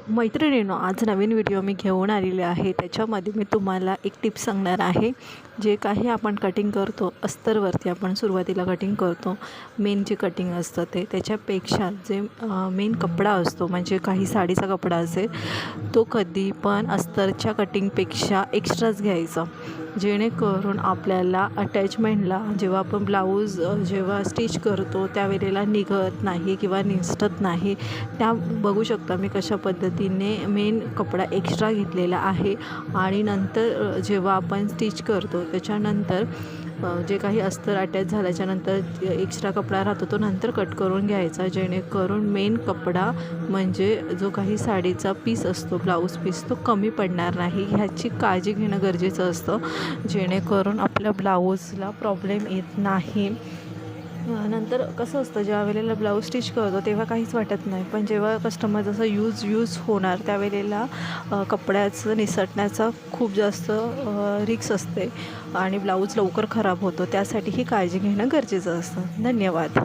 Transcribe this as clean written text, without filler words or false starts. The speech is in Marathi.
मैत्रिणींनो, आज नवीन व्हिडिओ मी घेऊन आलेले आहे। त्याच्यामध्ये मी तुम्हाला एक टिप्स सांगणार आहे। जे काही आपण कटिंग करतो अस्तरवरती, आपण सुरुवातीला कटिंग करतो, मेन जे कटिंग असतं त्याच्यापेक्षा जे मेन कपडा असतो, म्हणजे काही साडीचा कपडा असेल तो कधी पण अस्तरच्या कटिंगपेक्षा एक्स्ट्राच घ्यायचा, जेणेकरून आपल्याला अटॅचमेंटला जेव्हा आपण ब्लाऊज जेव्हा स्टिच करतो त्यावेळेला निघत नाही किंवा निसटत नाही। त्या बघू शकता मी कशा पद्धतीने मेन कपडा एक्स्ट्रा घेतलेला आहे आणि नंतर जेव्हा आपण स्टिच करतो त्याच्यानंतर जे काही अस्तर अटॅच झाल्याच्यानंतर एक्स्ट्रा कपडा राहतो तो नंतर कट करून घ्यायचा, जेणेकरून मेन कपडा म्हणजे जो काही साडीचा पीस असतो, ब्लाऊज पीस, तो कमी पडणार नाही। ह्याची काळजी घेणं गरजेचं असतं, जेणेकरून आपल्या ब्लाऊजला प्रॉब्लेम येत नाही। नंतर कसं असतं, ज्या वेळेला ब्लाऊज स्टिच करतो तेव्हा काहीच वाटत नाही, पण जेव्हा कस्टमर जसं यूज होणार त्यावेळेला कपड्याचं निसटण्याचा खूप जास्त रिस्क असते आणि ब्लाऊज लवकर खराब होतो। त्यासाठी ही काळजी घेणं गरजेचं असतं। धन्यवाद।